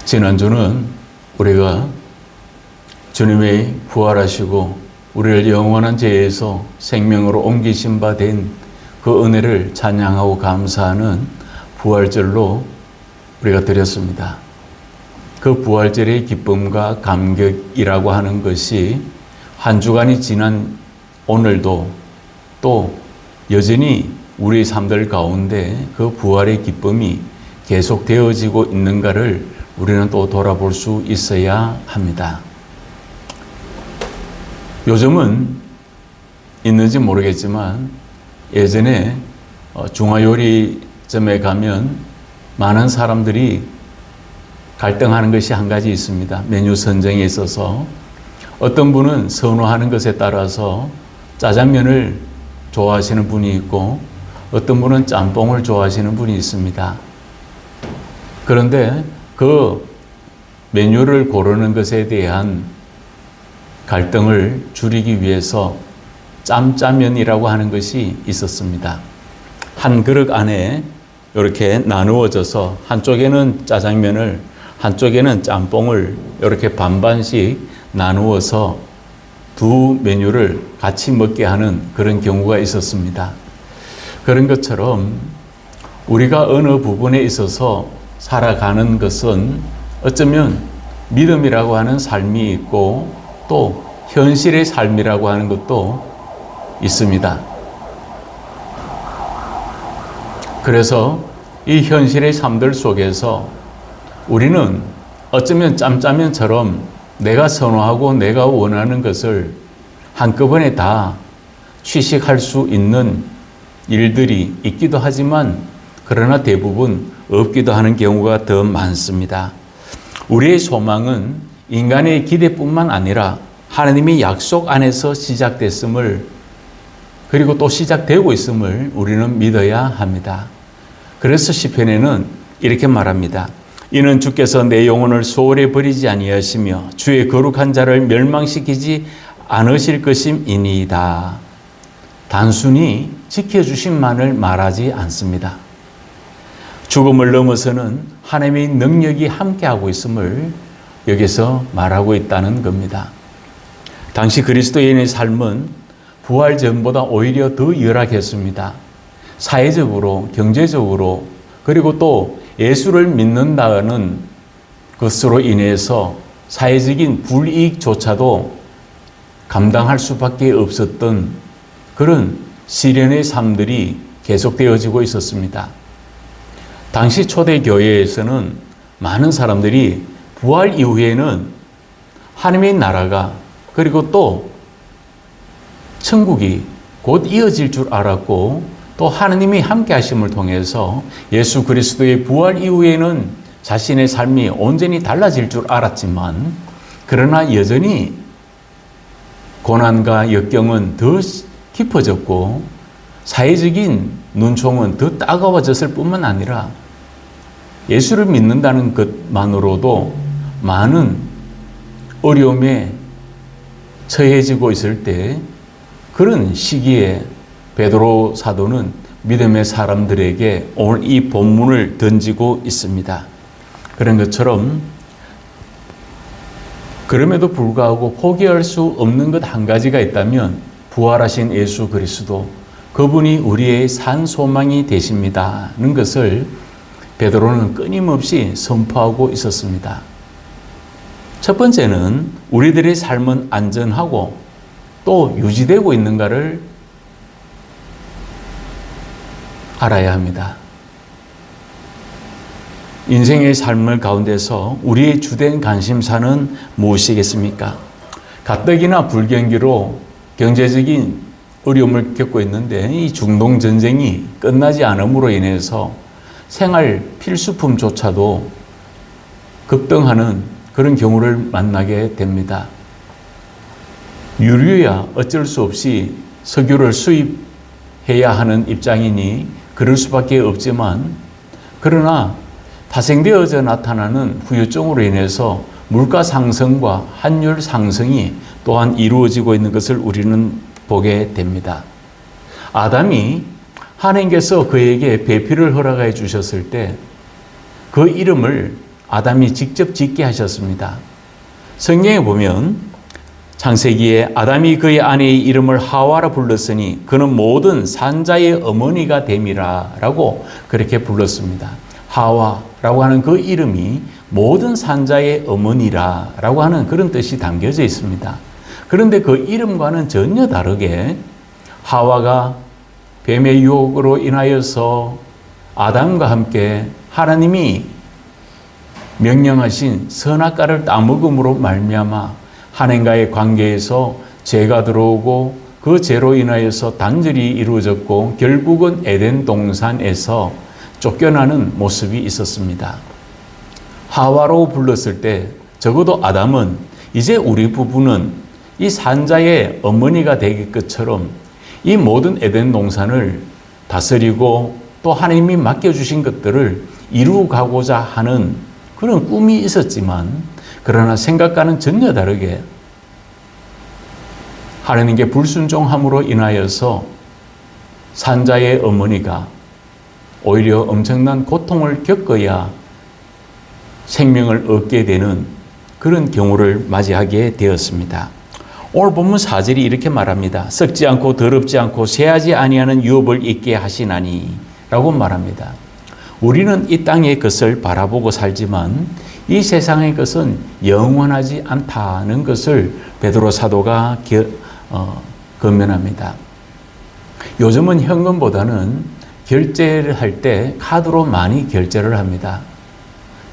지난주는 우리가 주님의 부활하시고 우리를 영원한 죄에서 생명으로 옮기신 바 된 그 은혜를 찬양하고 감사하는 부활절로 우리가 드렸습니다. 그 부활절의 기쁨과 감격이라고 하는 것이 한 주간이 지난 오늘도 또 여전히 우리 삶들 가운데 그 부활의 기쁨이 계속 되어지고 있는가를 우리는 또 돌아볼 수 있어야 합니다. 요즘은 있는지 모르겠지만 예전에 중화요리점에 가면 많은 사람들이 갈등하는 것이 한 가지 있습니다. 메뉴 선정에 있어서 어떤 분은 선호하는 것에 따라서 짜장면을 좋아하시는 분이 있고 어떤 분은 짬뽕을 좋아하시는 분이 있습니다. 그런데 그 메뉴를 고르는 것에 대한 갈등을 줄이기 위해서 짬짜면이라고 하는 것이 있었습니다. 한 그릇 안에 이렇게 나누어져서 한쪽에는 짜장면을 한쪽에는 짬뽕을 이렇게 반반씩 나누어서 두 메뉴를 같이 먹게 하는 그런 경우가 있었습니다. 그런 것처럼 우리가 어느 부분에 있어서 살아가는 것은 어쩌면 믿음이라고 하는 삶이 있고 또 현실의 삶이라고 하는 것도 있습니다. 그래서 이 현실의 삶들 속에서 우리는 어쩌면 짬짜면처럼 내가 선호하고 내가 원하는 것을 한꺼번에 다 취식할 수 있는 일들이 있기도 하지만 그러나 대부분 없기도 하는 경우가 더 많습니다. 우리의 소망은 인간의 기대뿐만 아니라 하나님의 약속 안에서 시작됐음을 그리고 또 시작되고 있음을 우리는 믿어야 합니다. 그래서 시편에는 이렇게 말합니다. 이는 주께서 내 영혼을 소홀히 버리지 아니하시며 주의 거룩한 자를 멸망시키지 않으실 것임이니이다. 단순히 지켜주심만을 말하지 않습니다. 죽음을 넘어서는 하나님의 능력이 함께하고 있음을 여기서 말하고 있다는 겁니다. 당시 그리스도인의 삶은 부활 전보다 오히려 더 열악했습니다. 사회적으로, 경제적으로, 그리고 또 예수를 믿는다는 것으로 인해서 사회적인 불이익조차도 감당할 수밖에 없었던 그런 시련의 삶들이 계속되어지고 있었습니다. 당시 초대교회에서는 많은 사람들이 부활 이후에는 하나님의 나라가 그리고 또 천국이 곧 이어질 줄 알았고 또 하나님이 함께 하심을 통해서 예수 그리스도의 부활 이후에는 자신의 삶이 온전히 달라질 줄 알았지만 그러나 여전히 고난과 역경은 더 깊어졌고 사회적인 눈총은 더 따가워졌을 뿐만 아니라 예수를 믿는다는 것만으로도 많은 어려움에 처해지고 있을 때 그런 시기에 베드로 사도는 믿음의 사람들에게 오늘 이 본문을 던지고 있습니다. 그런 것처럼 그럼에도 불구하고 포기할 수 없는 것 한 가지가 있다면 부활하신 예수 그리스도 그분이 우리의 산 소망이 되십니다는 것을 베드로는 끊임없이 선포하고 있었습니다. 첫 번째는 우리들의 삶은 안전하고 또 유지되고 있는가를 알아야 합니다. 인생의 삶을 가운데서 우리의 주된 관심사는 무엇이겠습니까? 가뜩이나 불경기로 경제적인 어려움을 겪고 있는데 이 중동 전쟁이 끝나지 않음으로 인해서 생활 필수품조차도 급등하는 그런 경우를 만나게 됩니다. 유류야 어쩔 수 없이 석유를 수입해야 하는 입장이니 그럴 수밖에 없지만 그러나 파생되어져 나타나는 후유증으로 인해서 물가 상승과 환율 상승이 또한 이루어지고 있는 것을 우리는 보게 됩니다. 아담이 하나님께서 그에게 배필을 허락해 주셨을 때 그 이름을 아담이 직접 짓게 하셨습니다. 성경에 보면 창세기에 아담이 그의 아내의 이름을 하와라 불렀으니 그는 모든 산자의 어머니가 됨이라 라고 그렇게 불렀습니다. 하와라고 하는 그 이름이 모든 산자의 어머니라 라고 하는 그런 뜻이 담겨져 있습니다. 그런데 그 이름과는 전혀 다르게 하와가 뱀의 유혹으로 인하여서 아담과 함께 하나님이 명령하신 선악과를 따먹음으로 말미암아 하나님과의 관계에서 죄가 들어오고 그 죄로 인하여서 단절이 이루어졌고 결국은 에덴 동산에서 쫓겨나는 모습이 있었습니다. 하와로 불렀을 때 적어도 아담은 이제 우리 부부는 이 산자의 어머니가 되길 것처럼 이 모든 에덴 동산을 다스리고 또 하나님이 맡겨주신 것들을 이루어가고자 하는 그런 꿈이 있었지만 그러나 생각과는 전혀 다르게 하나님께 불순종함으로 인하여서 산자의 어머니가 오히려 엄청난 고통을 겪어야 생명을 얻게 되는 그런 경우를 맞이하게 되었습니다. 오늘 본문 4절이 이렇게 말합니다. 썩지 않고 더럽지 않고 쇠하지 아니하는 유업을 있게 하시나니 라고 말합니다. 우리는 이 땅의 것을 바라보고 살지만 이 세상의 것은 영원하지 않다는 것을 베드로 사도가 권면합니다. 요즘은 현금보다는 결제를 할 때 카드로 많이 결제를 합니다.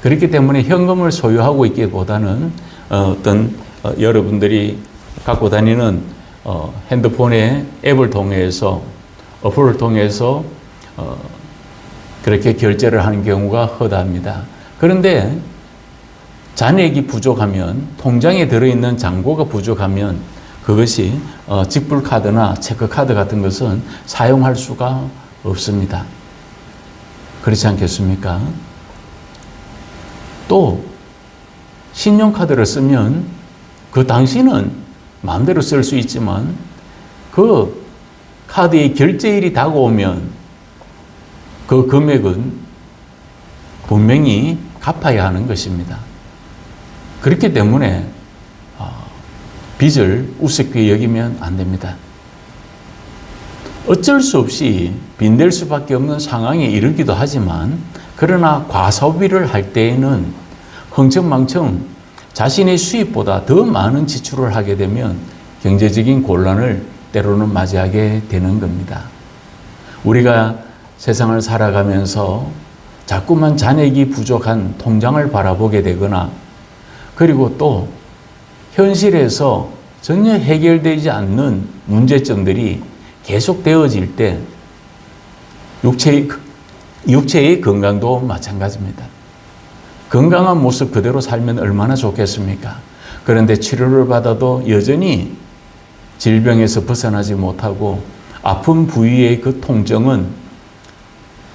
그렇기 때문에 현금을 소유하고 있기보다는 여러분들이 갖고 다니는 핸드폰의 앱을 통해서 어플을 통해서 그렇게 결제를 하는 경우가 허다합니다. 그런데 잔액이 부족하면 통장에 들어있는 잔고가 부족하면 그것이 직불카드나 체크카드 같은 것은 사용할 수가 없습니다. 그렇지 않겠습니까? 또 신용카드를 쓰면 그 당시는 마음대로 쓸 수 있지만 그 카드의 결제일이 다가오면 그 금액은 분명히 갚아야 하는 것입니다. 그렇기 때문에 빚을 우습게 여기면 안 됩니다. 어쩔 수 없이 빚낼 수밖에 없는 상황에 이르기도 하지만 그러나 과소비를 할 때에는 흥청망청 자신의 수입보다 더 많은 지출을 하게 되면 경제적인 곤란을 때로는 맞이하게 되는 겁니다. 우리가 세상을 살아가면서 자꾸만 잔액이 부족한 통장을 바라보게 되거나 그리고 또 현실에서 전혀 해결되지 않는 문제점들이 계속 되어질 때 육체의 건강도 마찬가지입니다. 건강한 모습 그대로 살면 얼마나 좋겠습니까? 그런데 치료를 받아도 여전히 질병에서 벗어나지 못하고 아픈 부위의 그 통증은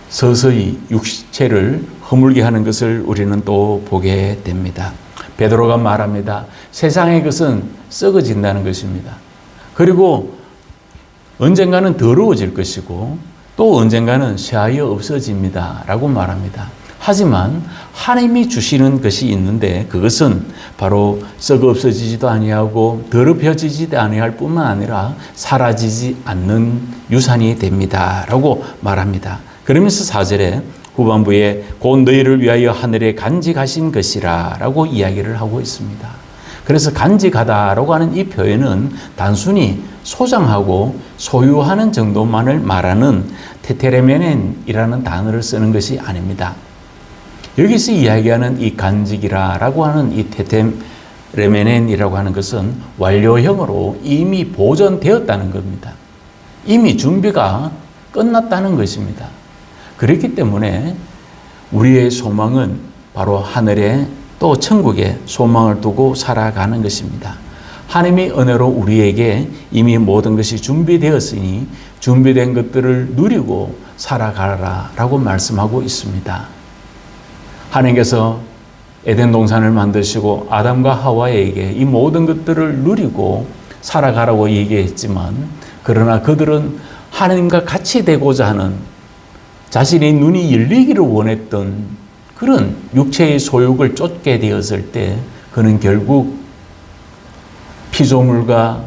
서서히 육체를 허물게 하는 것을 우리는 또 보게 됩니다. 베드로가 말합니다. 세상의 것은 썩어진다는 것입니다. 그리고 언젠가는 더러워질 것이고 또 언젠가는 쇠하여 없어집니다. 라고 말합니다. 하지만 하나님이 주시는 것이 있는데 그것은 바로 썩어 없어지지도 아니하고 더럽혀지지도 아니할 뿐만 아니라 사라지지 않는 유산이 됩니다. 라고 말합니다. 그러면서 4절에 후반부에 곧 너희를 위하여 하늘에 간직하신 것이라 라고 이야기를 하고 있습니다. 그래서 간직하다라고 하는 이 표현은 단순히 소장하고 소유하는 정도만을 말하는 테테레메넨이라는 단어를 쓰는 것이 아닙니다. 여기서 이야기하는 이 간직이라고 하는 이 테테레메넨이라고 하는 것은 완료형으로 이미 보존되었다는 겁니다. 이미 준비가 끝났다는 것입니다. 그렇기 때문에 우리의 소망은 바로 하늘에 또 천국에 소망을 두고 살아가는 것입니다. 하나님의 은혜로 우리에게 이미 모든 것이 준비되었으니 준비된 것들을 누리고 살아가라 라고 말씀하고 있습니다. 하나님께서 에덴 동산을 만드시고 아담과 하와에게 이 모든 것들을 누리고 살아가라고 얘기했지만 그러나 그들은 하나님과 같이 되고자 하는 자신의 눈이 열리기를 원했던 그런 육체의 소욕을 쫓게 되었을 때 그는 결국 피조물과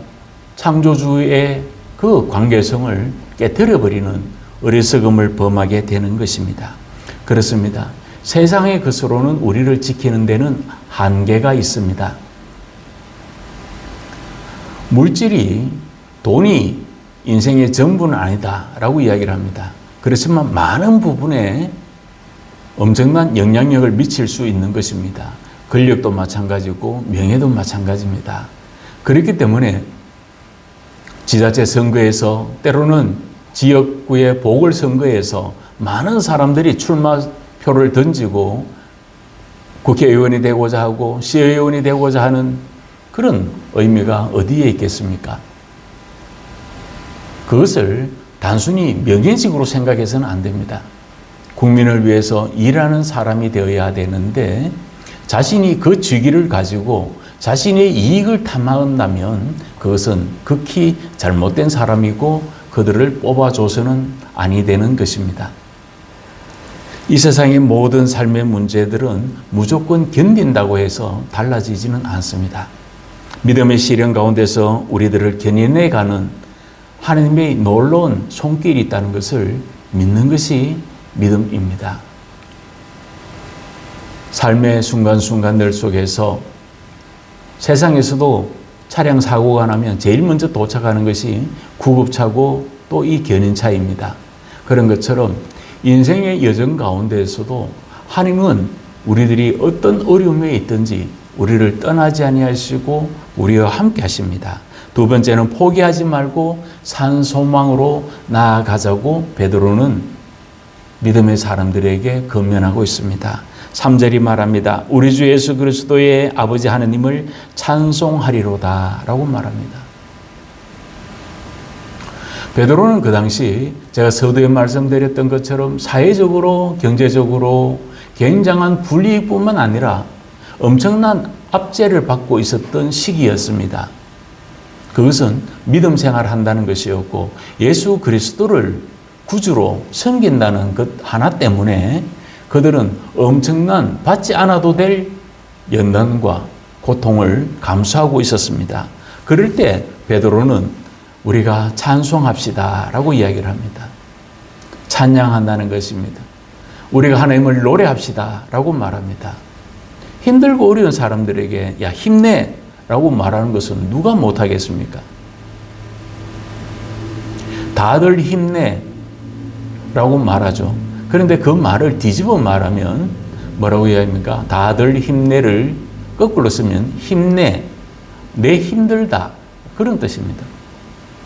창조주의 그 관계성을 깨뜨려버리는 어리석음을 범하게 되는 것입니다. 그렇습니다. 세상의 것으로는 우리를 지키는 데는 한계가 있습니다. 물질이, 돈이 인생의 전부는 아니다라고 이야기를 합니다. 그렇지만 많은 부분에 엄청난 영향력을 미칠 수 있는 것입니다. 권력도 마찬가지고 명예도 마찬가지입니다. 그렇기 때문에 지자체 선거에서 때로는 지역구의 보궐선거에서 많은 사람들이 출마표를 던지고 국회의원이 되고자 하고 시의원이 되고자 하는 그런 의미가 어디에 있겠습니까? 그것을 단순히 명예직으로 생각해서는 안 됩니다. 국민을 위해서 일하는 사람이 되어야 되는데 자신이 그 직위를 가지고 자신의 이익을 탐한다면 그것은 극히 잘못된 사람이고 그들을 뽑아줘서는 아니 되는 것입니다. 이 세상의 모든 삶의 문제들은 무조건 견딘다고 해서 달라지지는 않습니다. 믿음의 시련 가운데서 우리들을 견인해가는 하나님의 놀라운 손길이 있다는 것을 믿는 것이 믿음입니다. 삶의 순간순간들 속에서 세상에서도 차량 사고가 나면 제일 먼저 도착하는 것이 구급차고 또 이 견인차입니다. 그런 것처럼 인생의 여정 가운데에서도 하나님은 우리들이 어떤 어려움에 있든지 우리를 떠나지 아니하시고 우리와 함께 하십니다. 두 번째는 포기하지 말고 산 소망으로 나아가자고 베드로는 믿음의 사람들에게 권면하고 있습니다. 3절이 말합니다. 우리 주 예수 그리스도의 아버지 하느님을 찬송하리로다 라고 말합니다. 베드로는 그 당시 제가 서두에 말씀드렸던 것처럼 사회적으로 경제적으로 굉장한 불이익뿐만 아니라 엄청난 압제를 받고 있었던 시기였습니다. 그것은 믿음 생활을 한다는 것이었고 예수 그리스도를 구주로 섬긴다는 것 하나 때문에 그들은 엄청난 받지 않아도 될 연단과 고통을 감수하고 있었습니다. 그럴 때 베드로는 우리가 찬송합시다 라고 이야기를 합니다. 찬양한다는 것입니다. 우리가 하나님을 노래합시다 라고 말합니다. 힘들고 어려운 사람들에게 야 힘내 라고 말하는 것은 누가 못하겠습니까? 다들 힘내 라고 말하죠. 그런데 그 말을 뒤집어 말하면 뭐라고 이야기합니까? 다들 힘내를 거꾸로 쓰면 힘내, 내 힘들다 그런 뜻입니다.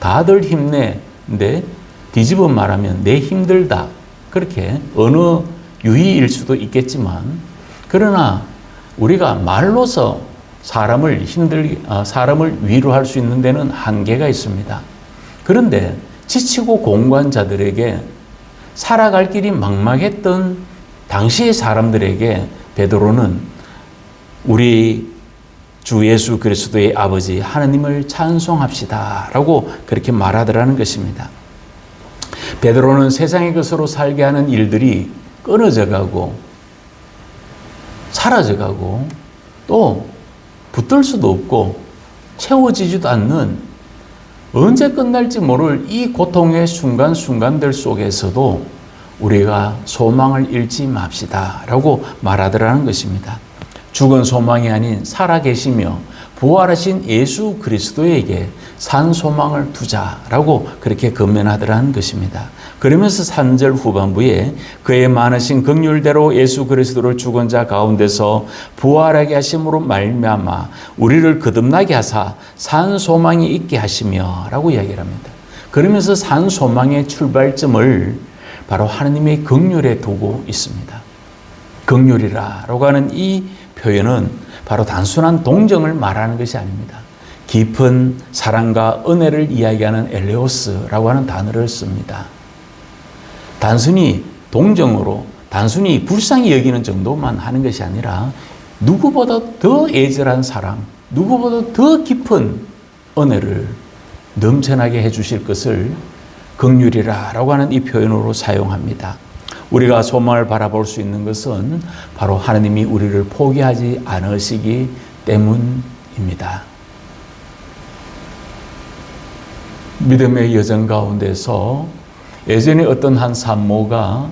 다들 힘내인데 뒤집어 말하면 내 힘들다 그렇게 어느 유희일 수도 있겠지만 그러나 우리가 말로서 사람을 위로할 수 있는 데는 한계가 있습니다. 그런데 지치고 공고한 자들에게 살아갈 길이 막막했던 당시의 사람들에게 베드로는 우리 주 예수 그리스도의 아버지 하나님을 찬송합시다 라고 그렇게 말하더라는 것입니다. 베드로는 세상의 것으로 살게 하는 일들이 끊어져 가고 사라져 가고 또 붙들 수도 없고 채워지지도 않는 언제 끝날지 모를 이 고통의 순간순간들 속에서도 우리가 소망을 잃지 맙시다 라고 말하더라는 것입니다. 죽은 소망이 아닌 살아계시며 부활하신 예수 그리스도에게 산 소망을 두자라고 그렇게 권면하더라는 것입니다. 그러면서 3절 후반부에 그의 많으신 긍휼대로 예수 그리스도를 죽은 자 가운데서 부활하게 하심으로 말미암아 우리를 거듭나게 하사 산 소망이 있게 하시며 라고 이야기를 합니다. 그러면서 산 소망의 출발점을 바로 하나님의 긍휼에 두고 있습니다. 긍휼이라고 하는 이 표현은 바로 단순한 동정을 말하는 것이 아닙니다. 깊은 사랑과 은혜를 이야기하는 엘레오스라고 하는 단어를 씁니다. 단순히 동정으로 단순히 불쌍히 여기는 정도만 하는 것이 아니라 누구보다 더 애절한 사랑, 누구보다 더 깊은 은혜를 넘쳐나게 해주실 것을 긍휼이라고 하는 이 표현으로 사용합니다. 우리가 소망을 바라볼 수 있는 것은 바로 하나님이 우리를 포기하지 않으시기 때문입니다. 믿음의 여정 가운데서 예전에 어떤 한 산모가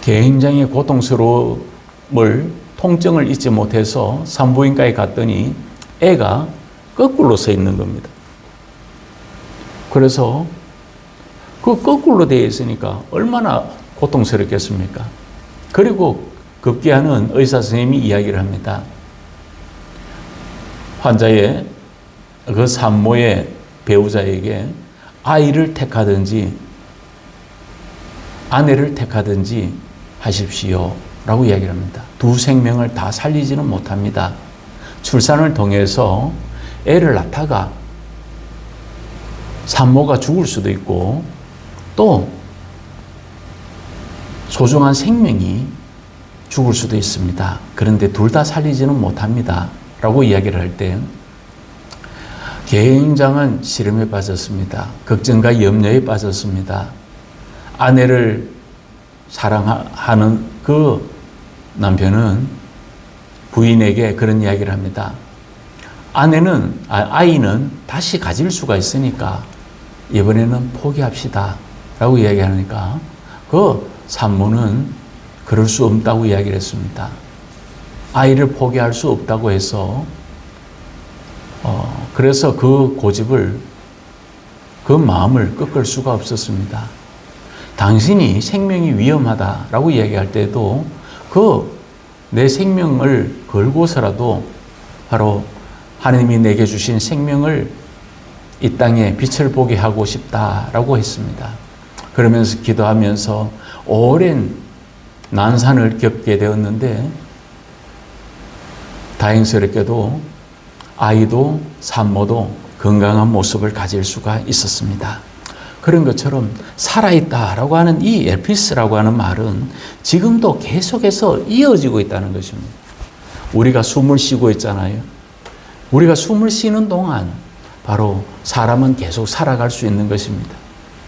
굉장히 고통스러움을 통증을 잊지 못해서 산부인과에 갔더니 애가 거꾸로 서 있는 겁니다. 그래서 그 거꾸로 되어 있으니까 얼마나 고통스럽겠습니까? 그리고 급기야는 의사 선생님이 이야기를 합니다. 환자의 그 산모의 배우자에게 아이를 택하든지 아내를 택하든지 하십시오 라고 이야기를 합니다. 두 생명을 다 살리지는 못합니다. 출산을 통해서 애를 낳다가 산모가 죽을 수도 있고 또 소중한 생명이 죽을 수도 있습니다. 그런데 둘 다 살리지는 못합니다 라고 이야기를 할 때 굉장한 시름에 빠졌습니다. 걱정과 염려에 빠졌습니다. 아내를 사랑하는 그 남편은 부인에게 그런 이야기를 합니다. 아이는 다시 가질 수가 있으니까 이번에는 포기합시다 라고 이야기하니까 그 산모는 그럴 수 없다고 이야기를 했습니다. 아이를 포기할 수 없다고 해서 그래서 그 고집을 그 마음을 꺾을 수가 없었습니다. 당신이 생명이 위험하다라고 이야기할 때도 내 생명을 걸고서라도 바로 하나님이 내게 주신 생명을 이 땅에 빛을 보게 하고 싶다라고 했습니다. 그러면서 기도하면서 오랜 난산을 겪게 되었는데 다행스럽게도 아이도 산모도 건강한 모습을 가질 수가 있었습니다. 그런 것처럼 살아있다라고 하는 이 엘피스라고 하는 말은 지금도 계속해서 이어지고 있다는 것입니다. 우리가 숨을 쉬고 있잖아요. 우리가 숨을 쉬는 동안 바로 사람은 계속 살아갈 수 있는 것입니다.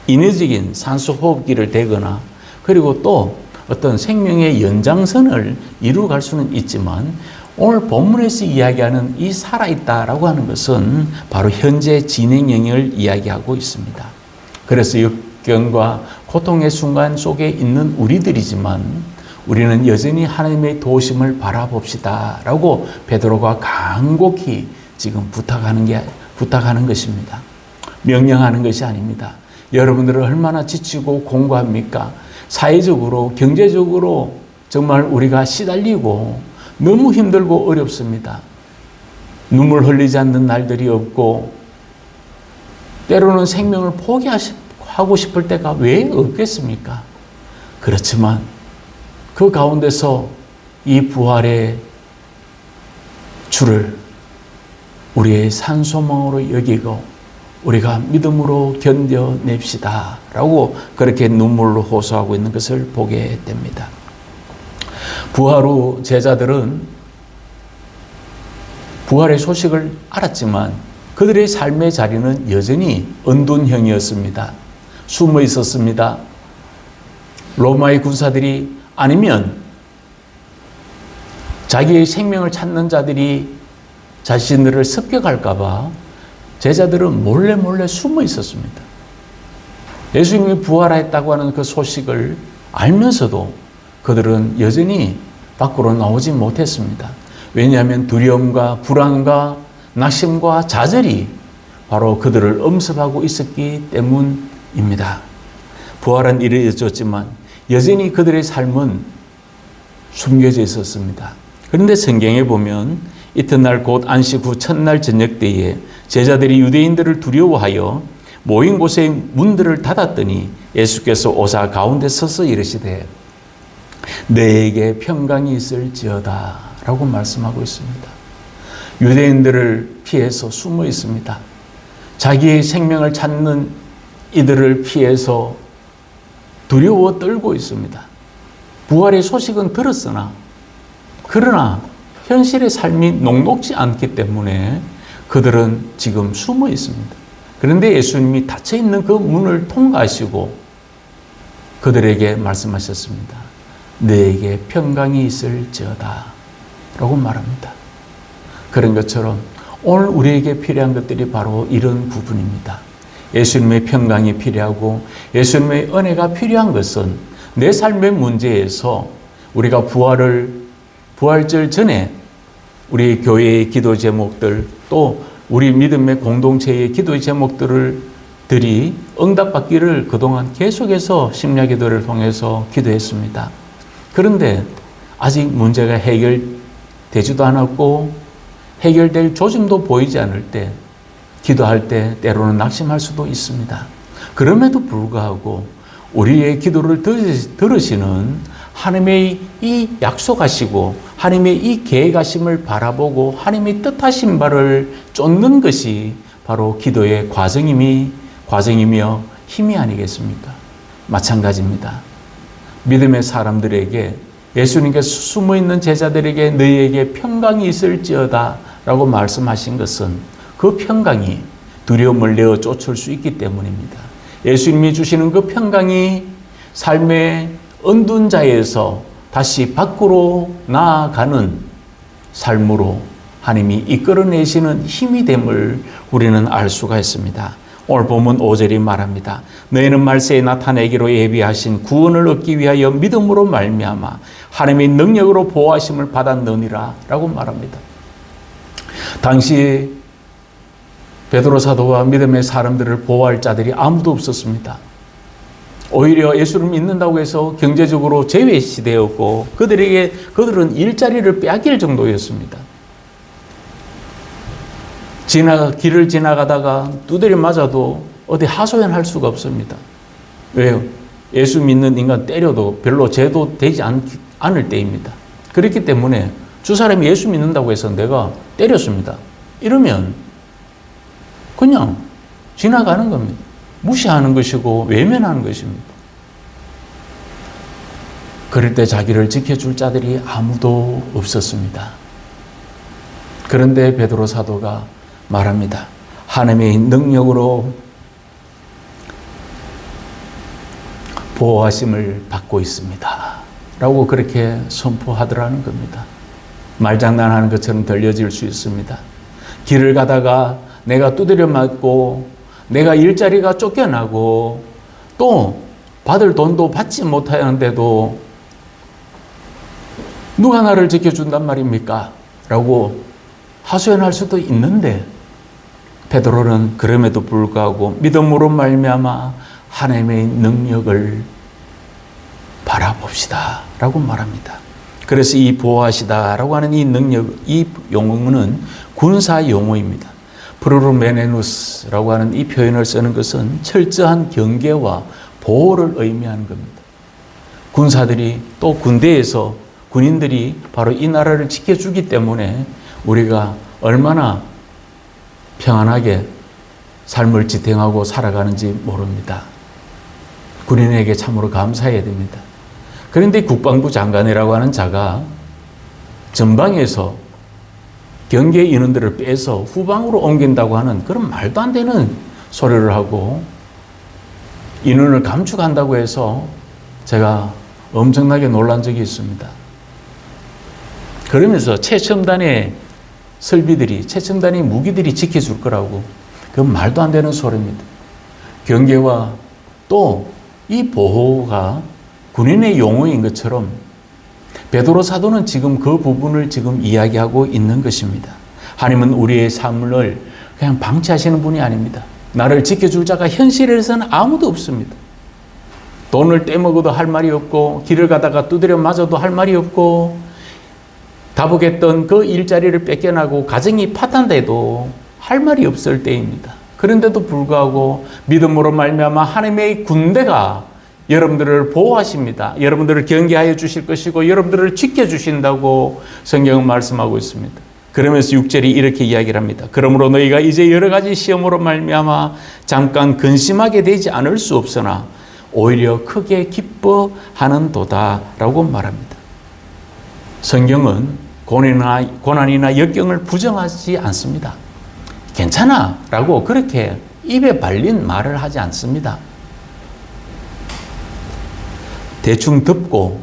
인위적인 산소 호흡기를 대거나 그리고 또 어떤 생명의 연장선을 이루어갈 수는 있지만 오늘 본문에서 이야기하는 이 살아있다라고 하는 것은 바로 현재 진행 영역을 이야기하고 있습니다. 그래서 역경과 고통의 순간 속에 있는 우리들이지만 우리는 여전히 하나님의 도우심을 바라봅시다 라고 베드로가 간곡히 지금 부탁하는 것입니다. 명령하는 것이 아닙니다. 여러분들은 얼마나 지치고 공고합니까? 사회적으로 경제적으로 정말 우리가 시달리고 너무 힘들고 어렵습니다. 눈물 흘리지 않는 날들이 없고 때로는 생명을 포기하고 싶을 때가 왜 없겠습니까? 그렇지만 그 가운데서 이 부활의 주를 우리의 산소망으로 여기고 우리가 믿음으로 견뎌냅시다 라고 그렇게 눈물로 호소하고 있는 것을 보게 됩니다. 부활 후 제자들은 부활의 소식을 알았지만 그들의 삶의 자리는 여전히 언둔형이었습니다. 숨어 있었습니다. 로마의 군사들이 아니면 자기의 생명을 찾는 자들이 자신들을 습격할까 봐 제자들은 몰래 숨어 있었습니다. 예수님이 부활했다고 하는 그 소식을 알면서도 그들은 여전히 밖으로 나오지 못했습니다. 왜냐하면 두려움과 불안과 낙심과 좌절이 바로 그들을 엄습하고 있었기 때문입니다. 부활은 이루어졌지만 여전히 그들의 삶은 숨겨져 있었습니다. 그런데 성경에 보면 이튿날 곧 안식 후 첫날 저녁 때에 제자들이 유대인들을 두려워하여 모인 곳의 문들을 닫았더니 예수께서 오사 가운데 서서 이르시되 너에게 평강이 있을지어다 라고 말씀하고 있습니다. 유대인들을 피해서 숨어 있습니다. 자기의 생명을 찾는 이들을 피해서 두려워 떨고 있습니다. 부활의 소식은 들었으나 그러나 현실의 삶이 녹록지 않기 때문에 그들은 지금 숨어 있습니다. 그런데 예수님이 닫혀있는 그 문을 통과하시고 그들에게 말씀하셨습니다. 너에게 평강이 있을지어다 라고 말합니다. 그런 것처럼 오늘 우리에게 필요한 것들이 바로 이런 부분입니다. 예수님의 평강이 필요하고 예수님의 은혜가 필요한 것은 내 삶의 문제에서 우리가 부활절 전에 우리 교회의 기도 제목들 또 우리 믿음의 공동체의 기도 제목들이 응답받기를 그동안 계속해서 심야기도를 통해서 기도했습니다. 그런데 아직 문제가 해결되지도 않았고 해결될 조짐도 보이지 않을 때 기도할 때 때로는 낙심할 수도 있습니다. 그럼에도 불구하고 우리의 기도를 들으시는 하나님의 이 약속하시고 하나님의 이 계획하심을 바라보고 하나님의 뜻하신 바를 쫓는 것이 바로 기도의 과정이며 힘이 아니겠습니까? 마찬가지입니다. 믿음의 사람들에게 예수님께서 숨어있는 제자들에게 너희에게 평강이 있을지어다 라고 말씀하신 것은 그 평강이 두려움을 내어 쫓을 수 있기 때문입니다. 예수님이 주시는 그 평강이 삶의 언둔 자에서 다시 밖으로 나아가는 삶으로 하나님이 이끌어내시는 힘이 됨을 우리는 알 수가 있습니다. 오늘 본문 5절이 말합니다. 너희는 말세에 나타내기로 예비하신 구원을 얻기 위하여 믿음으로 말미암아 하나님의 능력으로 보호하심을 받았느니라 라고 말합니다. 당시 베드로 사도와 믿음의 사람들을 보호할 자들이 아무도 없었습니다. 오히려 예수를 믿는다고 해서 경제적으로 제외시되었고 그들은 일자리를 빼앗길 정도였습니다. 길을 지나가다가 두드려 맞아도 어디 하소연할 수가 없습니다. 왜요? 예수 믿는 인간 때려도 별로 죄도 되지 않을 때입니다. 그렇기 때문에 주 사람이 예수 믿는다고 해서 내가 때렸습니다. 이러면 그냥 지나가는 겁니다. 무시하는 것이고 외면하는 것입니다. 그럴 때 자기를 지켜줄 자들이 아무도 없었습니다. 그런데 베드로 사도가 말합니다. 하나님의 능력으로 보호하심을 받고 있습니다. 라고 그렇게 선포하더라는 겁니다. 말장난하는 것처럼 들려질 수 있습니다. 길을 가다가 내가 두드려 맞고 내가 일자리가 쫓겨나고 또 받을 돈도 받지 못하는데도 누가 나를 지켜준단 말입니까? 라고 하소연할 수도 있는데 베드로는 그럼에도 불구하고 믿음으로 말미암아 하나님의 능력을 바라봅시다 라고 말합니다. 그래서 이 보호하시다라고 하는 이 능력, 이 용어는 군사 용어입니다. 프루르메네누스라고 하는 이 표현을 쓰는 것은 철저한 경계와 보호를 의미하는 겁니다. 군사들이 또 군대에서 군인들이 바로 이 나라를 지켜주기 때문에 우리가 얼마나 평안하게 삶을 지탱하고 살아가는지 모릅니다. 군인에게 참으로 감사해야 됩니다. 그런데 국방부 장관이라고 하는 자가 전방에서 경계 인원들을 빼서 후방으로 옮긴다고 하는 그런 말도 안 되는 소리를 하고 인원을 감축한다고 해서 제가 엄청나게 놀란 적이 있습니다. 그러면서 최첨단의 설비들이, 최첨단의 무기들이 지켜줄 거라고, 그건 말도 안 되는 소리입니다. 경계와 또 이 보호가 군인의 용어인 것처럼 베드로 사도는 지금 그 부분을 지금 이야기하고 있는 것입니다. 하나님은 우리의 삶을 그냥 방치하시는 분이 아닙니다. 나를 지켜줄 자가 현실에서는 아무도 없습니다. 돈을 떼먹어도 할 말이 없고 길을 가다가 두드려 맞아도 할 말이 없고 다복했던 그 일자리를 뺏겨나고 가정이 파탄돼도 할 말이 없을 때입니다. 그런데도 불구하고 믿음으로 말미암아 하나님의 군대가 여러분들을 보호하십니다. 여러분들을 경계하여 주실 것이고 여러분들을 지켜주신다고 성경은 말씀하고 있습니다. 그러면서 6절이 이렇게 이야기를 합니다. 그러므로 너희가 이제 여러 가지 시험으로 말미암아 잠깐 근심하게 되지 않을 수 없으나 오히려 크게 기뻐하는도다 라고 말합니다. 성경은 고난이나 역경을 부정하지 않습니다. 괜찮아 라고 그렇게 입에 발린 말을 하지 않습니다. 대충 듣고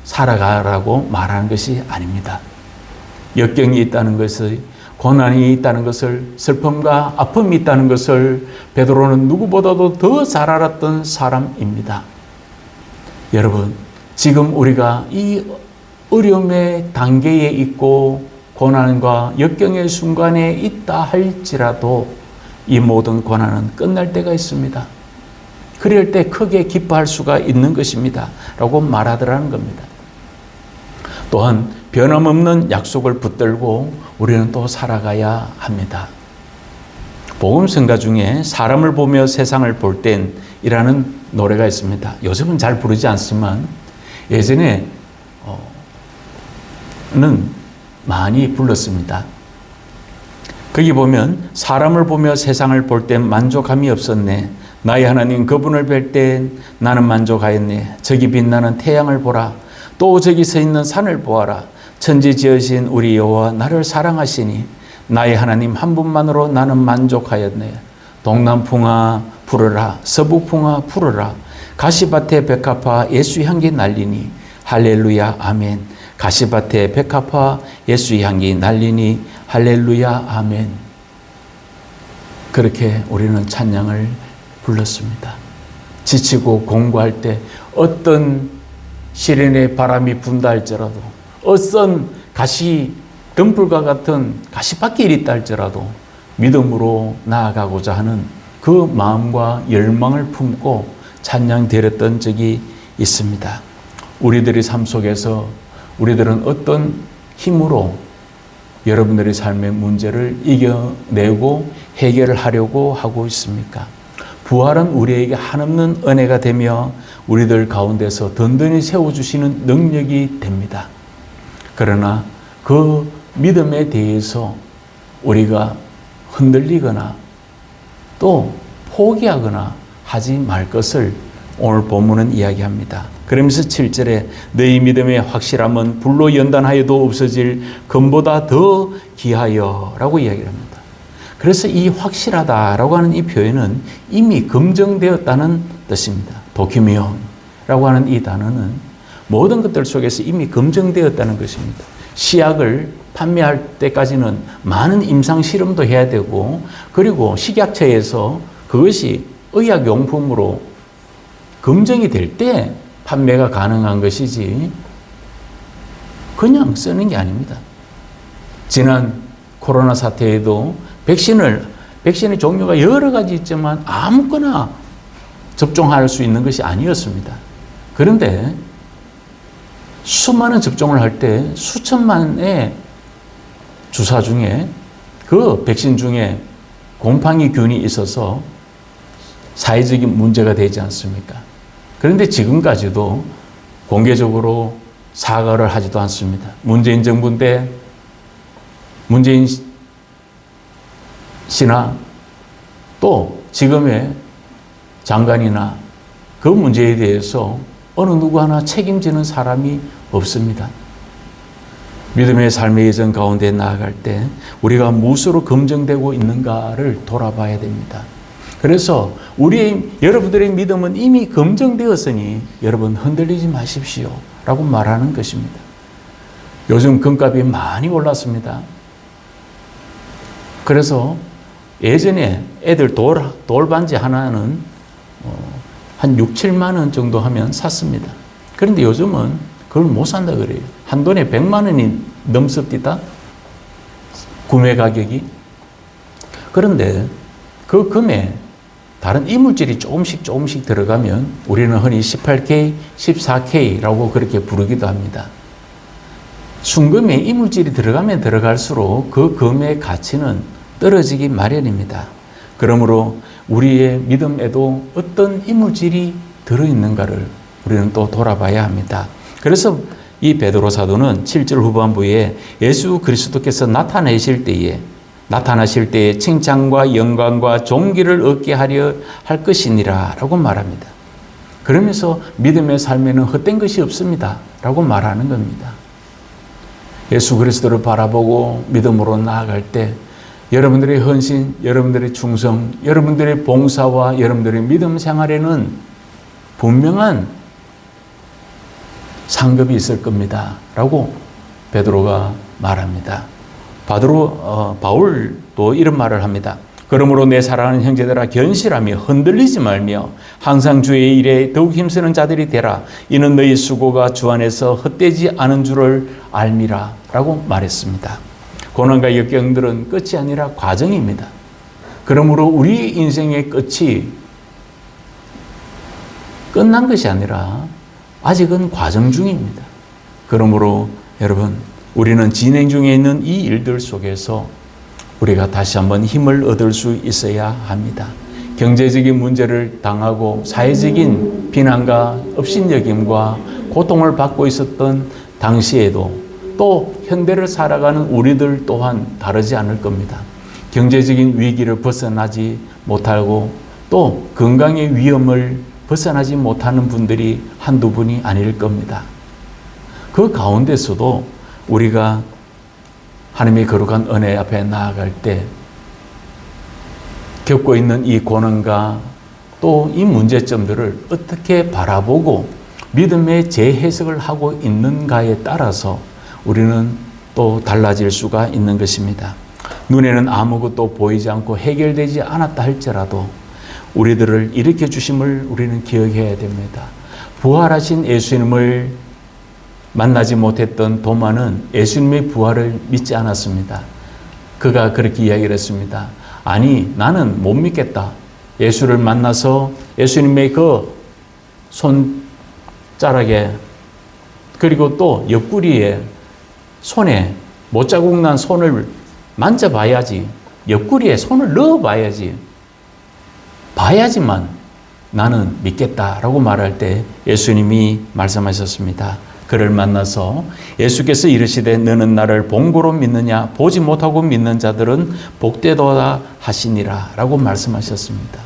살아가라고 말하는 것이 아닙니다. 역경이 있다는 것을, 고난이 있다는 것을, 슬픔과 아픔이 있다는 것을 베드로는 누구보다도 더 잘 알았던 사람입니다. 여러분, 지금 우리가 이 어려움의 단계에 있고 고난과 역경의 순간에 있다 할지라도 이 모든 고난은 끝날 때가 있습니다. 그럴 때 크게 기뻐할 수가 있는 것입니다. 라고 말하더라는 겁니다. 또한 변함없는 약속을 붙들고 우리는 또 살아가야 합니다. 복음성가 중에 사람을 보며 세상을 볼 땐 이라는 노래가 있습니다. 요즘은 잘 부르지 않지만 예전에 는 많이 불렀습니다. 거기 보면 사람을 보며 세상을 볼 땐 만족함이 없었네. 나의 하나님 그분을 뵐 땐 나는 만족하였네. 저기 빛나는 태양을 보라. 또 저기 서 있는 산을 보아라. 천지 지으신 우리 여호와 나를 사랑하시니 나의 하나님 한 분만으로 나는 만족하였네. 동남풍아 부르라. 서북풍아 부르라. 가시밭에 백합화 예수 향기 날리니 할렐루야 아멘. 가시밭에 백합화 예수 향기 날리니 할렐루야 아멘. 그렇게 우리는 찬양을 불렀습니다. 지치고 공고할 때 어떤 시련의 바람이 분다 할지라도, 어떤 가시 등불과 같은 가시밭길이 있다 할지라도 믿음으로 나아가고자 하는 그 마음과 열망을 품고 찬양 드렸던 적이 있습니다. 우리들의 삶 속에서 우리들은 어떤 힘으로 여러분들의 삶의 문제를 이겨내고 해결을 하려고 하고 있습니까? 부활은 우리에게 한없는 은혜가 되며 우리들 가운데서 든든히 세워주시는 능력이 됩니다. 그러나 그 믿음에 대해서 우리가 흔들리거나 또 포기하거나 하지 말 것을 오늘 본문은 이야기합니다. 그러면서 7절에 너희 믿음의 확실함은 불로 연단하여도 없어질 금보다 더 귀하여 라고 이야기를 합니다. 그래서 이 확실하다라고 하는 이 표현은 이미 검증되었다는 뜻입니다. 도큐미온이라고 하는 이 단어는 모든 것들 속에서 이미 검증되었다는 것입니다. 시약을 판매할 때까지는 많은 임상 실험도 해야 되고, 그리고 식약처에서 그것이 의약용품으로 검증이 될 때 판매가 가능한 것이지 그냥 쓰는 게 아닙니다. 지난 코로나 사태에도 백신의 종류가 여러 가지 있지만 아무거나 접종할 수 있는 것이 아니었습니다. 그런데 수많은 접종을 할 때 수천만의 주사 중에 그 백신 중에 곰팡이균이 있어서 사회적인 문제가 되지 않습니까? 그런데 지금까지도 공개적으로 사과를 하지도 않습니다. 문재인 정부 때 문재인 씨나 또 지금의 장관이나 그 문제에 대해서 어느 누구 하나 책임지는 사람이 없습니다. 믿음의 삶의 여정 가운데 나아갈 때 우리가 무엇으로 검증되고 있는가를 돌아봐야 됩니다. 그래서 여러분들의 믿음은 이미 검증되었으니 여러분 흔들리지 마십시오 라고 말하는 것입니다. 요즘 금값이 많이 올랐습니다. 그래서 예전에 애들 돌반지 하나는 한 6, 7만 원 정도 하면 샀습니다. 그런데 요즘은 그걸 못 산다 그래요. 한 돈에 100만 원이 넘습니다. 구매 가격이. 그런데 그 금에 다른 이물질이 조금씩 들어가면 우리는 흔히 18K, 14K라고 그렇게 부르기도 합니다. 순금에 이물질이 들어가면 들어갈수록 그 금의 가치는 떨어지기 마련입니다. 그러므로 우리의 믿음에도 어떤 이물질이 들어있는가를 우리는 또 돌아봐야 합니다. 그래서 이 베드로 사도는 7절 후반부에 예수 그리스도께서 나타나실 때에 칭찬과 영광과 존귀를 얻게 하려 할 것이니라 라고 말합니다. 그러면서 믿음의 삶에는 헛된 것이 없습니다 라고 말하는 겁니다. 예수 그리스도를 바라보고 믿음으로 나아갈 때 여러분들의 헌신, 여러분들의 충성, 여러분들의 봉사와 여러분들의 믿음 생활에는 분명한 상급이 있을 겁니다. 라고 베드로가 말합니다. 바울도 이런 말을 합니다. 그러므로 내 사랑하는 형제들아 견실하며 흔들리지 말며 항상 주의 일에 더욱 힘쓰는 자들이 되라. 이는 너희 수고가 주 안에서 헛되지 않은 줄을 알미라. 라고 말했습니다. 고난과 역경들은 끝이 아니라 과정입니다. 그러므로 우리 인생의 끝이 끝난 것이 아니라 아직은 과정 중입니다. 그러므로 여러분, 우리는 진행 중에 있는 이 일들 속에서 우리가 다시 한번 힘을 얻을 수 있어야 합니다. 경제적인 문제를 당하고 사회적인 비난과 업신여김과 고통을 받고 있었던 당시에도 또 현대를 살아가는 우리들 또한 다르지 않을 겁니다. 경제적인 위기를 벗어나지 못하고 또 건강의 위험을 벗어나지 못하는 분들이 한두 분이 아닐 겁니다. 그 가운데서도 우리가 하나님의 거룩한 은혜 앞에 나아갈 때 겪고 있는 이 고난과 또 이 문제점들을 어떻게 바라보고 믿음의 재해석을 하고 있는가에 따라서 우리는 또 달라질 수가 있는 것입니다. 눈에는 아무것도 보이지 않고 해결되지 않았다 할지라도 우리들을 일으켜 주심을 우리는 기억해야 됩니다. 부활하신 예수님을 만나지 못했던 도마는 예수님의 부활을 믿지 않았습니다. 그가 그렇게 이야기를 했습니다. 아니, 나는 못 믿겠다. 예수를 만나서 예수님의 그 손자락에 그리고 또 옆구리에 손에 못자국 난 손을 만져봐야지. 옆구리에 손을 넣어봐야지. 봐야지만 나는 믿겠다라고 말할 때 예수님이 말씀하셨습니다. 그를 만나서 예수께서 이르시되 너는 나를 본고로 믿느냐 보지 못하고 믿는 자들은 복되도다 하시니라 라고 말씀하셨습니다.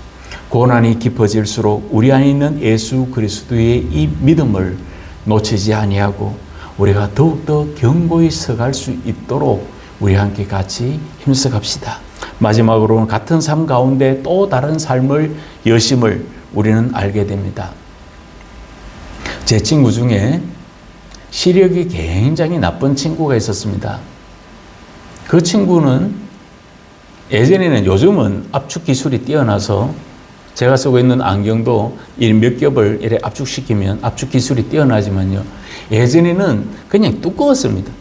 고난이 깊어질수록 우리 안에 있는 예수 그리스도의 이 믿음을 놓치지 아니하고 우리가 더욱더 견고히 서갈 수 있도록 우리 함께 같이 힘써 갑시다. 마지막으로는 같은 삶 가운데 또 다른 삶을 여심을 우리는 알게 됩니다. 제 친구 중에 시력이 굉장히 나쁜 친구가 있었습니다. 그 친구는 예전에는 요즘은 압축 기술이 뛰어나서 제가 쓰고 있는 안경도 몇 겹을 이렇게 압축시키면 압축 기술이 뛰어나지만요. 예전에는 그냥 두꺼웠습니다.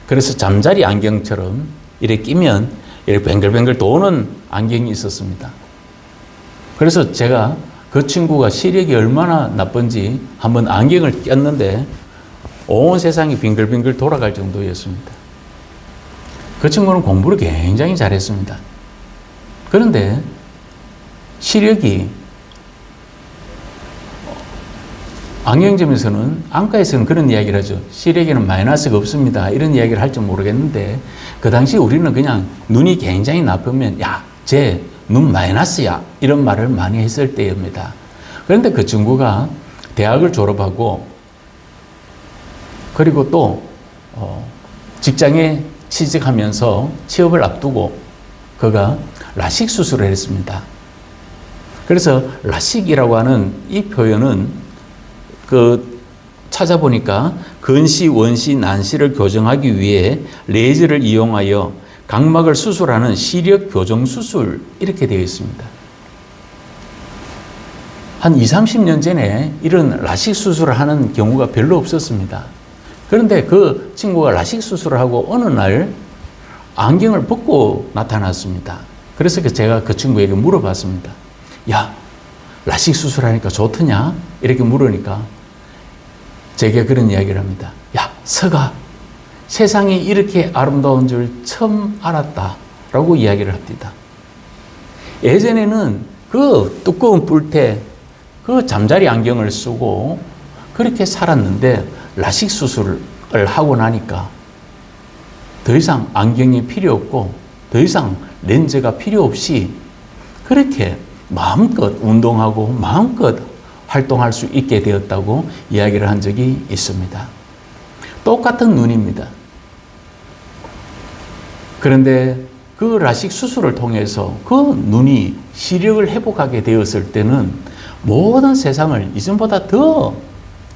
그래서 잠자리 안경처럼 이렇게 끼면 이렇게 뱅글뱅글 도는 안경이 있었습니다. 그래서 제가 그 친구가 시력이 얼마나 나쁜지 한번 안경을 꼈는데 온 세상이 빙글빙글 돌아갈 정도였습니다. 그 친구는 공부를 굉장히 잘했습니다. 그런데 시력이 안경점에서는 안과에서는 그런 이야기를 하죠. 시력에는 마이너스가 없습니다. 이런 이야기를 할지 모르겠는데 그 당시 우리는 그냥 눈이 굉장히 나쁘면 야, 쟤 눈 마이너스야 이런 말을 많이 했을 때입니다. 그런데 그 친구가 대학을 졸업하고 그리고 또 직장에 취직하면서 취업을 앞두고 그가 라식 수술을 했습니다. 그래서 라식이라고 하는 이 표현은 찾아보니까 근시, 원시, 난시를 교정하기 위해 레이저를 이용하여 각막을 수술하는 시력 교정 수술 이렇게 되어 있습니다. 한 20, 30년 전에 이런 라식 수술을 하는 경우가 별로 없었습니다. 그런데 그 친구가 라식 수술을 하고 어느 날 안경을 벗고 나타났습니다. 그래서 제가 그 친구에게 물어봤습니다. 야, 라식 수술하니까 좋더냐? 이렇게 물으니까 제게 그런 이야기를 합니다. 야, 서가 세상이 이렇게 아름다운 줄 처음 알았다 라고 이야기를 합니다. 예전에는 그 두꺼운 뿔테 그 잠자리 안경을 쓰고 그렇게 살았는데 라식 수술을 하고 나니까 더 이상 안경이 필요 없고 더 이상 렌즈가 필요 없이 그렇게 마음껏 운동하고 마음껏 활동할 수 있게 되었다고 이야기를 한 적이 있습니다. 똑같은 눈입니다. 그런데 그 라식 수술을 통해서 그 눈이 시력을 회복하게 되었을 때는 모든 세상을 이전보다 더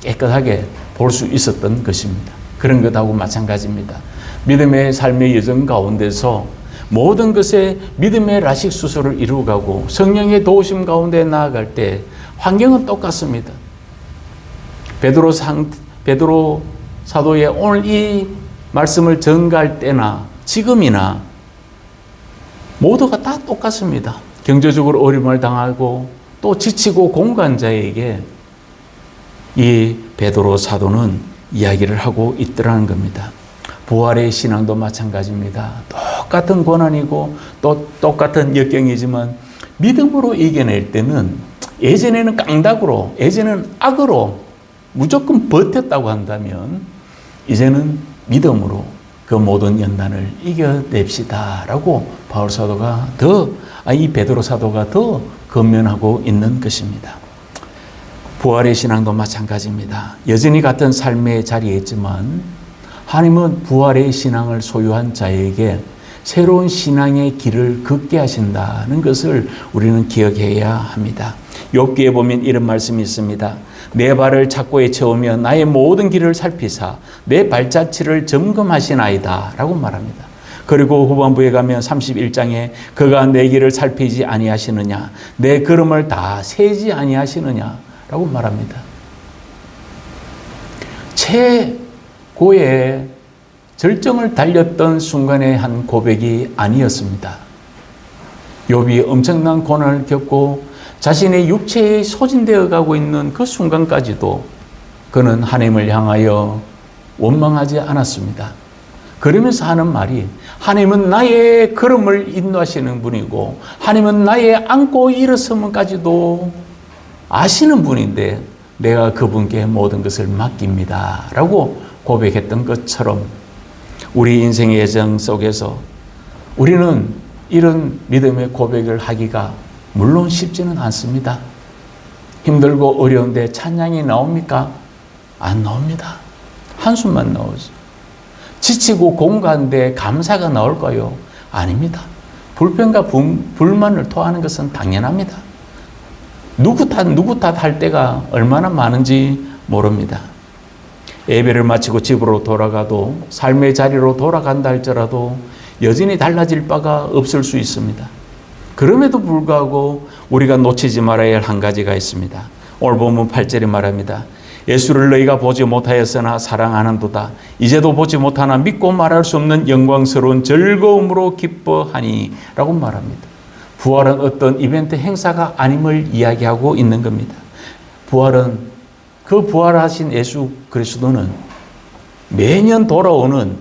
깨끗하게 볼 수 있었던 것입니다. 그런 것하고 마찬가지입니다. 믿음의 삶의 여정 가운데서 모든 것에 믿음의 라식 수술을 이루어가고 성령의 도우심 가운데 나아갈 때 환경은 똑같습니다. 베드로 사도의 오늘 이 말씀을 전가할 때나 지금이나 모두가 다 똑같습니다. 경제적으로 어려움을 당하고 또 지치고 공고한 자에게 이 베드로 사도는 이야기를 하고 있더라는 겁니다. 부활의 신앙도 마찬가지입니다. 똑같은 고난이고 또 똑같은 역경이지만 믿음으로 이겨낼 때는 예전에는 깡다구로, 예전에는 악으로 무조건 버텼다고 한다면 이제는 믿음으로 그 모든 연단을 이겨냅시다 라고 바울 사도가 이 베드로 사도가 더 권면하고 있는 것입니다. 부활의 신앙도 마찬가지입니다. 여전히 같은 삶의 자리에 있지만 하나님은 부활의 신앙을 소유한 자에게 새로운 신앙의 길을 걷게 하신다는 것을 우리는 기억해야 합니다. 욥기에 보면 이런 말씀이 있습니다. 내 발을 착고에 채우며 나의 모든 길을 살피사 내 발자취를 점검하시나이다 라고 말합니다. 그리고 후반부에 가면 31장에 그가 내 길을 살피지 아니하시느냐 내 걸음을 다 세지 아니하시느냐 라고 말합니다. 최고의 절정을 달렸던 순간의 한 고백이 아니었습니다. 욥이 엄청난 고난을 겪고 자신의 육체에 소진되어 가고 있는 그 순간까지도 그는 하나님을 향하여 원망하지 않았습니다. 그러면서 하는 말이 하나님은 나의 걸음을 인도하시는 분이고 하나님은 나의 안고 일어서면까지도 아시는 분인데 내가 그분께 모든 것을 맡깁니다 라고 고백했던 것처럼 우리 인생의 여정 속에서 우리는 이런 믿음의 고백을 하기가 물론 쉽지는 않습니다. 힘들고 어려운데 찬양이 나옵니까? 안 나옵니다. 한숨만 나오죠. 지치고 공고한데 감사가 나올까요? 아닙니다. 불평과 불만을 토하는 것은 당연합니다. 누구 탓 할 때가 얼마나 많은지 모릅니다. 예배를 마치고 집으로 돌아가도 삶의 자리로 돌아간다 할지라도 여전히 달라질 바가 없을 수 있습니다. 그럼에도 불구하고 우리가 놓치지 말아야 할 한 가지가 있습니다. 오늘 본문 8절에 말합니다. 예수를 너희가 보지 못하였으나 사랑하는도다. 이제도 보지 못하나 믿고 말할 수 없는 영광스러운 즐거움으로 기뻐하니 라고 말합니다. 부활은 어떤 이벤트 행사가 아님을 이야기하고 있는 겁니다. 부활은 그 부활하신 예수 그리스도는 매년 돌아오는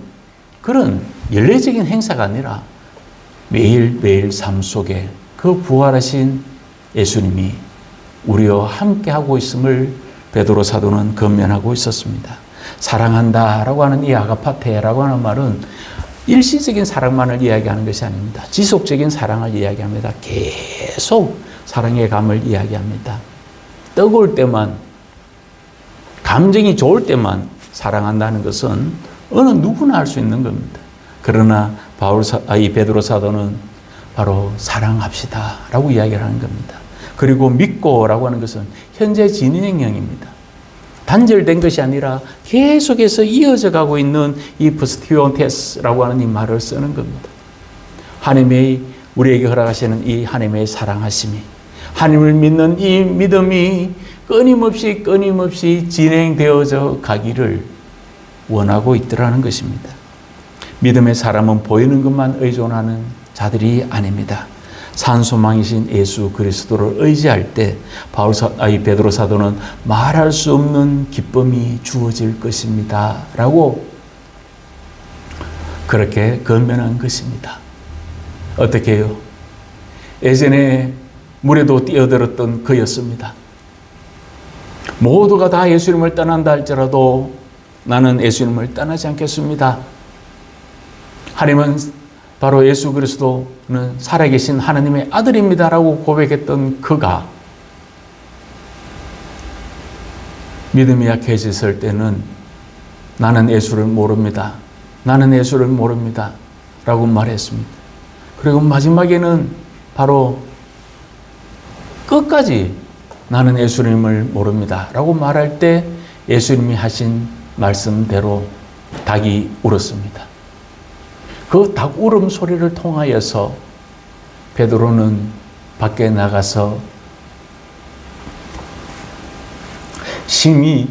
그런 연례적인 행사가 아니라 매일매일 삶 속에 그 부활하신 예수님이 우리와 함께하고 있음을 베드로 사도는 권면하고 있었습니다. 사랑한다라고 하는 이 아가파테라고 하는 말은 일시적인 사랑만을 이야기하는 것이 아닙니다. 지속적인 사랑을 이야기합니다. 계속 사랑의 감을 이야기합니다. 뜨거울 때만, 감정이 좋을 때만 사랑한다는 것은 어느 누구나 할 수 있는 겁니다. 그러나 이 베드로 사도는 바로 사랑합시다라고 이야기를 하는 겁니다. 그리고 믿고라고 하는 것은 현재 진행형입니다. 단절된 것이 아니라 계속해서 이어져 가고 있는 이 프스티온테스라고 하는 이 말을 쓰는 겁니다. 하나님의 우리에게 허락하시는 이 하나님의 사랑하심이, 하나님을 믿는 이 믿음이 끊임없이 진행되어져 가기를 원하고 있더라는 것입니다. 믿음의 사람은 보이는 것만 의존하는 자들이 아닙니다. 산소망이신 예수 그리스도를 의지할 때 베드로 사도는 말할 수 없는 기쁨이 주어질 것입니다 라고 그렇게 권면한 것입니다. 어떻게 해요? 예전에 물에도 뛰어들었던 그였습니다. 모두가 다 예수님을 떠난다 할지라도 나는 예수님을 떠나지 않겠습니다. 하나님은 바로 예수 그리스도는 살아계신 하나님의 아들입니다라고 고백했던 그가 믿음이 약해졌을 때는 나는 예수를 모릅니다. 나는 예수를 모릅니다. 라고 말했습니다. 그리고 마지막에는 바로 끝까지 나는 예수님을 모릅니다. 라고 말할 때 예수님이 하신 말씀대로 닭이 울었습니다. 그 닭 울음 소리를 통하여서 베드로는 밖에 나가서 심히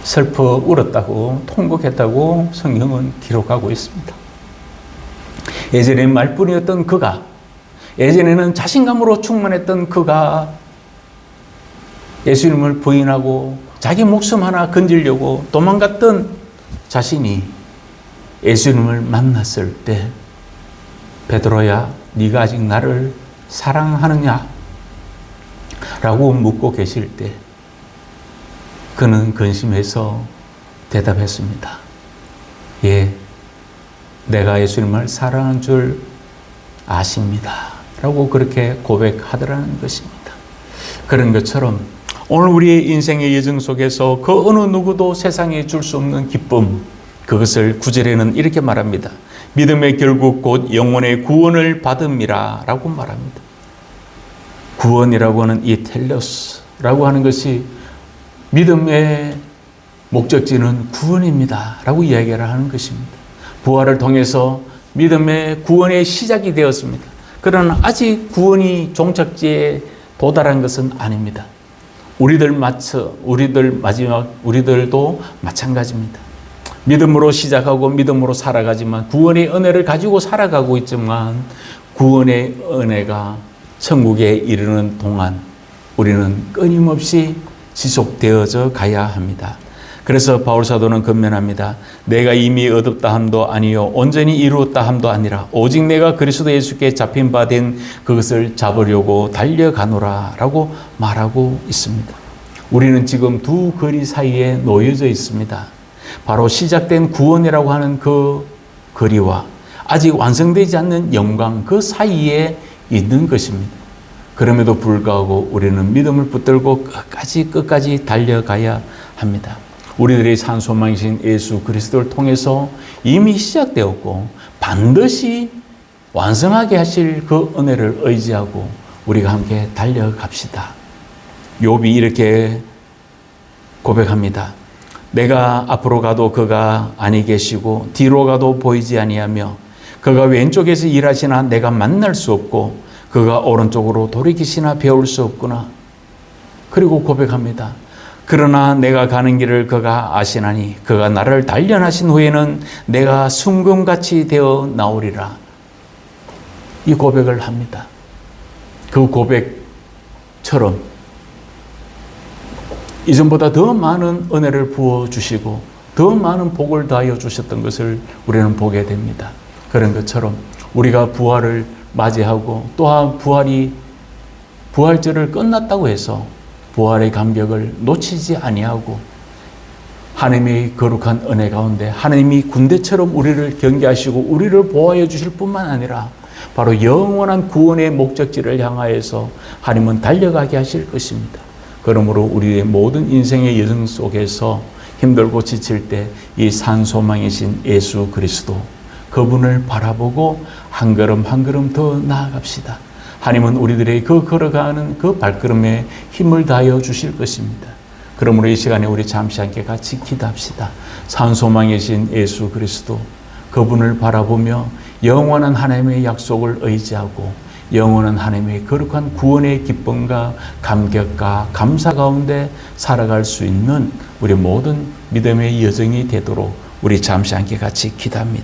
슬퍼 울었다고, 통곡했다고 성경은 기록하고 있습니다. 예전에 말뿐이었던 그가, 예전에는 자신감으로 충만했던 그가 예수님을 부인하고 자기 목숨 하나 건지려고 도망갔던 자신이 예수님을 만났을 때, 베드로야, 네가 아직 나를 사랑하느냐? 라고 묻고 계실 때 그는 근심해서 대답했습니다. 예, 내가 예수님을 사랑하는 줄 아십니다. 라고 그렇게 고백하더라는 것입니다. 그런 것처럼 오늘 우리의 인생의 여정 속에서 그 어느 누구도 세상에 줄 수 없는 기쁨, 그것을 9절에는 이렇게 말합니다. 믿음의 결국 곧 영혼의 구원을 받음이라 라고 말합니다. 구원이라고 하는 이 텔레오스라고 하는 것이 믿음의 목적지는 구원입니다 라고 이야기를 하는 것입니다. 부활을 통해서 믿음의 구원의 시작이 되었습니다. 그러나 아직 구원이 종착지에 도달한 것은 아닙니다. 우리들도 마찬가지입니다. 믿음으로 시작하고 믿음으로 살아가지만 구원의 은혜를 가지고 살아가고 있지만 구원의 은혜가 천국에 이르는 동안 우리는 끊임없이 지속되어져 가야 합니다. 그래서 바울 사도는 권면합니다. 내가 이미 얻었다 함도 아니요 온전히 이루었다 함도 아니라 오직 내가 그리스도 예수께 잡힌 바 된 그것을 잡으려고 달려가노라 라고 말하고 있습니다. 우리는 지금 두 거리 사이에 놓여져 있습니다. 바로 시작된 구원이라고 하는 그 거리와 아직 완성되지 않는 영광, 그 사이에 있는 것입니다. 그럼에도 불구하고 우리는 믿음을 붙들고 끝까지 달려가야 합니다. 우리들의 산 소망이신 예수 그리스도를 통해서 이미 시작되었고 반드시 완성하게 하실 그 은혜를 의지하고 우리가 함께 달려갑시다. 욥이 이렇게 고백합니다. 내가 앞으로 가도 그가 아니 계시고 뒤로 가도 보이지 아니하며 그가 왼쪽에서 일하시나 내가 만날 수 없고 그가 오른쪽으로 돌이키시나 배울 수 없구나. 그리고 고백합니다. 그러나 내가 가는 길을 그가 아시나니 그가 나를 단련하신 후에는 내가 순금같이 되어 나오리라. 이 고백을 합니다. 그 고백처럼 이전보다 더 많은 은혜를 부어주시고 더 많은 복을 다하여 주셨던 것을 우리는 보게 됩니다. 그런 것처럼 우리가 부활을 맞이하고 또한 부활절을 끝났다고 해서 부활의 감격을 놓치지 아니하고 하나님의 거룩한 은혜 가운데 하나님이 군대처럼 우리를 경계하시고 우리를 보호해 주실 뿐만 아니라 바로 영원한 구원의 목적지를 향하여서 하나님은 달려가게 하실 것입니다. 그러므로 우리의 모든 인생의 여정 속에서 힘들고 지칠 때 이 산소망이신 예수 그리스도 그분을 바라보고 한 걸음 한 걸음 더 나아갑시다. 하나님은 우리들의 그 걸어가는 그 발걸음에 힘을 다하여 주실 것입니다. 그러므로 이 시간에 우리 잠시 함께 같이 기도합시다. 산소망이신 예수 그리스도 그분을 바라보며 영원한 하나님의 약속을 의지하고 영원한 하나님의 거룩한 구원의 기쁨과 감격과 감사 가운데 살아갈 수 있는 우리 모든 믿음의 여정이 되도록 우리 잠시 함께 같이 기도합니다.